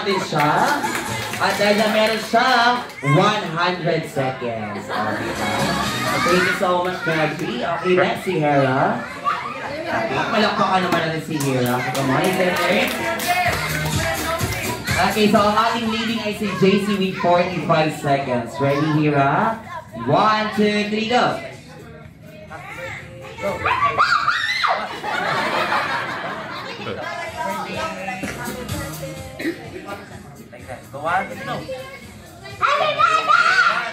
natin siya. At dahil na meron siyang 100 seconds. Diba? Thank you so much, Maggie. Okay, next si Hera. Malakpakan naman natin si Hera. Come on, Hera. Okay, so ang ating leading ay si JC with 45 seconds. Ready, Hera? 1, 2, 3, go! seconds. Go on, no. Happy birthday!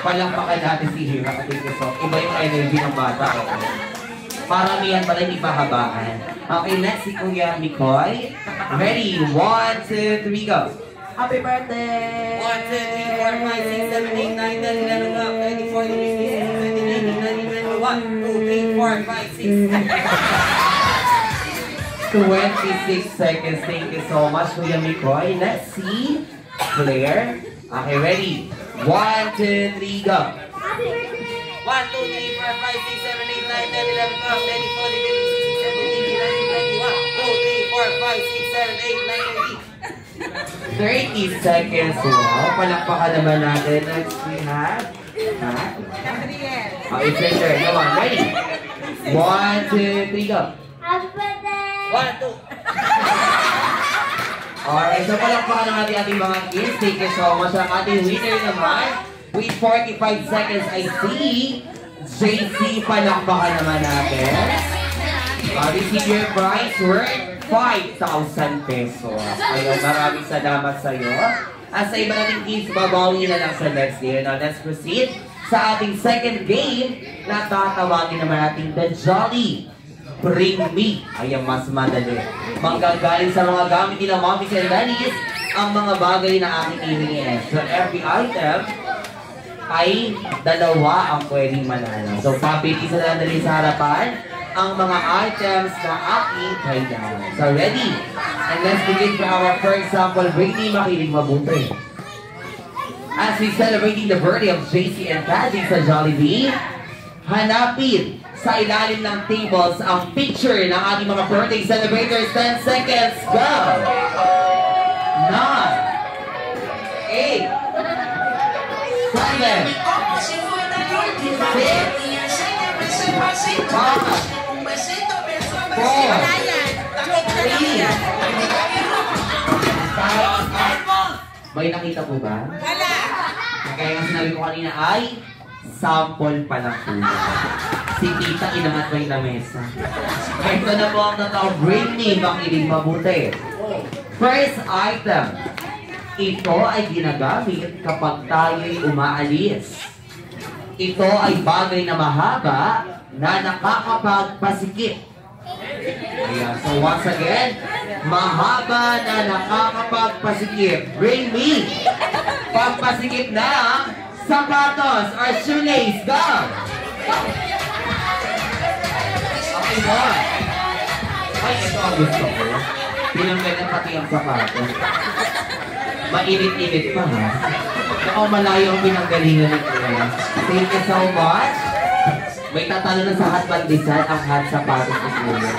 Palakpakan natin si Hira at so iba yung energy ng bata. Paramihan pala hindi pahabaan. Okay, next si Kuya Mikoy. Ready? 1, 2, 3, go! Happy birthday! 1, 2, 3, 4, 5, 6, 7, 8, 9, 10, 11, 12, 13, 14, 15, 16, 17, 18, 19, 20, 21, 2, 3, 4, 5, 6. 26 seconds. Thank you so much, Kuya Mikoy. Let's see. Claire. Okay, ready? 1, 2, 3, go! Happy birthday! 1, 2, 3, 4, 5, 6, 7, 8, 9, 10, 11, 12, 13, 14, 15, 16, 17, 18, 19, 20, 30 seconds. Wow, palakpakan naman natin. Next we have... Gabriel. It's your turn. Come on, ready? 1, 2, 3, go! Happy birthday! 1, 2. Alright, so palakpakan ng ating mga kids. Thank you so much. Ang ating winner naman, with 45 seconds, I see JC. Palakpakan naman natin. Receive your prize worth 5,000 pesos. Ayun, maraming salamat sa iyo. At sa iba nating kids, babawi na lang sa next day. Now, let's proceed sa ating second game na tatawagin naman natin The Jolly Bring Me. Ayan, mas madali. Manggagaling sa mga gamit nila mommies and daddies ang mga bagay na aking hihingiin. So, every item ay dalawa ang pwedeng manalo. So, papili sa dadali sa harapan ang mga items na aking kailangan. So, ready? And let's begin for our first sample. Brady, makinig mabuti. As we celebrating the birthday of JC and Kaji sa Jollibee, hanapin sa ilalim ng tables ang picture ng ating mga birthday celebrators. 10 seconds, go! 9, 8, 7, 6, 5, 4, 3, may nakita po ba? Wala! Kaya nga sinabi ko kanina ay sample pa lang po. Si Tita inangat ko yung lamesa. Ito na po ang natawag. Bring me, makinig mabuti. First item. Ito ay ginagamit kapag tayo'y umaalis. Ito ay bagay na mahaba na nakakapagpasikip. Ayan. So once again, mahaba na nakakapagpasikip. Bring me. Pagpasikip ng sapatos or shoelace. Go! Okay ba? Ay, ito ang gusto ko. Tinanggal na pati ang sapatos. Mainit-init pa ha. Ako malayo ang pinanggalingan ng kuya. Thank you so much. May tatalo na sa hot bandisan ang hot sapatos ng kuya.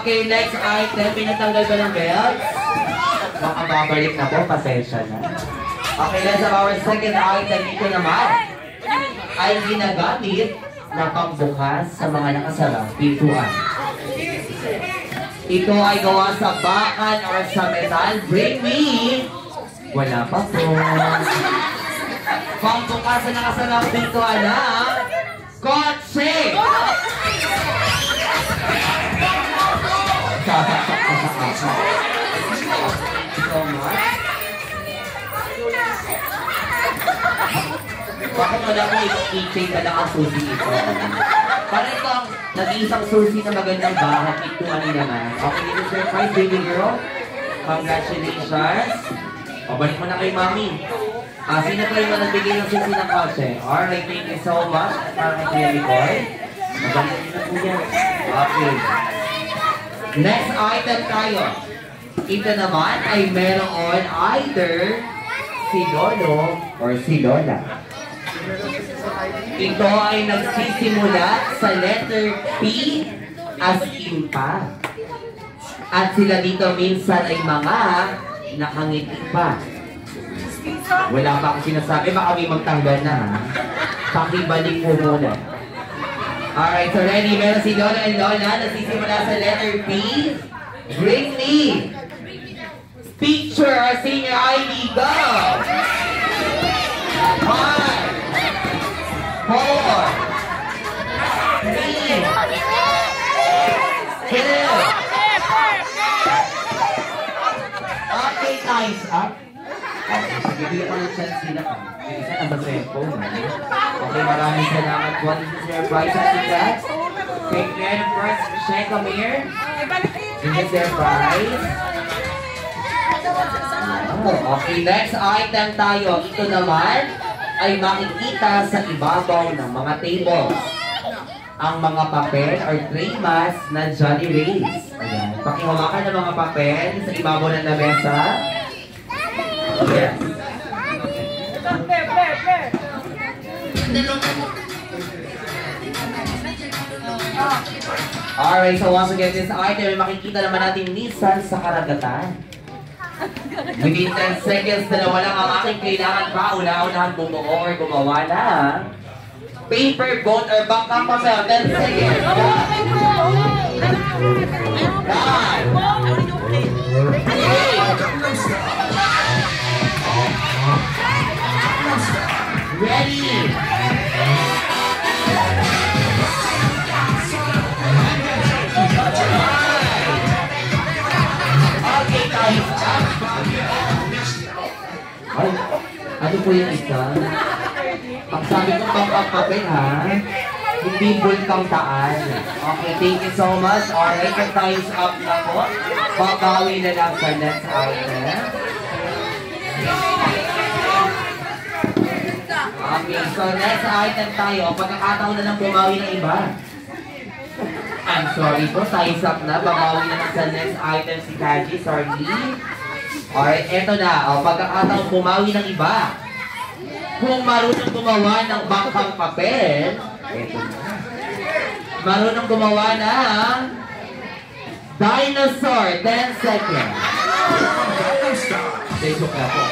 Okay, next item. Pinatanggal ba ng belt? Baka babalik na po. Pasensya na. Okay, let's have our second item. Ito naman ay ginagamit na pambukas sa mga nakasarang pintuan. Ito ay gawa sa bakal or sa metal. Bring me! Wala pa po. Pambukas sa nakasarang pintuan na kotse! Sasaksak ka sa kasa. So much. Bakit wala ko i-keychain ka lang ang susi ito? Para ito ang nag-iisang susi na magandang bahat. Ito ano naman. Okay, dito surprise, baby girl. Congratulations. Pabalik mo na kay mami. Sino pa yung nagbigay ng susi ng kotse? Alright, thank you so much. Para kay Kuya Nicole. Magandang dito po yan. Okay. Next item tayo. Ito naman ay meron either si Lolo or si Lola. Ito ay nagsisimula sa letter P as in pa. At sila dito minsan ay mga nakangiti pa. Wala pa akong sinasabi, baka may magtanggal na ha. Pakibalik po muna. Alright, so ready? Meron si Lola and Lola nagsisimula sa letter P. Bring me. Picture our senior ID, go! 5, 4, 3, 2. Okay, time's up. Okay, sige, bigyan ko ng chance sila ka. Yung isa nasa cellphone. Okay, maraming salamat po. This is your prize at the back. Take care of first, Shea, come here. This is their prize. Oh, okay, next item tayo. Ito naman ay makikita sa ibabaw ng mga tables. Ang mga papel or tray mask na Johnny Rays. Ayan. Pakihawakan ng mga papel sa ibabaw ng lamesa. Yes. Alright, so once again, this item, makikita naman natin Nissan sa karagatan. Within 10 seconds na lang ang aking kailangan pa. Una-unahan bumuo or gumawa na paper boat or bangkang papel. 10 seconds. 9, 8, ready. Okay, guys. Ay, ano po yung isa? Ang sabi ko bangkang papel ha? Hindi bulkang taan. Okay, thank you so much. Alright, the time's up na po. Babawi na lang sa next item. Okay, so next item tayo. Pagkakataon na lang bumawi ng iba. I'm sorry po, time's up na. Babawi na lang sa next item si Kaji. Sorry. Alright, eto na. O, pagkakataon bumawi ng iba. Kung marunong gumawa ng bangkang papel, eto na. Marunong gumawa ng dinosaur. 10 seconds. Joke na po.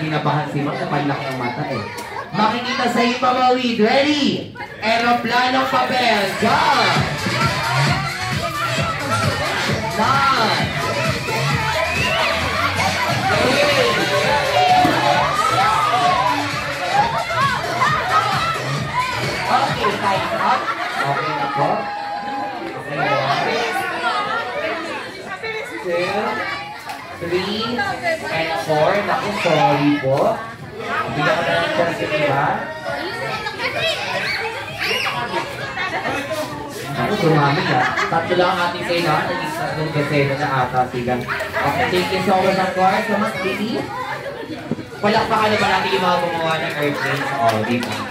Kinabahan si Mark. Napanlaki ang mata eh. Makikita sa iyo pamawid. Ready? Aeroplanong papel. Go! 9, 8, okay, time's up. Okay na po. Okay, 1, 2, 3, and 4. Naku, sorry po. Bigyan ko na ng chance yung iba. Ako, dumami ka. Tatlo lang ang ating kailangan. Naging tatlong desena na ata sila. Okay, thank you so much, of course. So, mas Didi, palakpakan naman natin yung mga gumawa ng airplanes. Oh, di ba?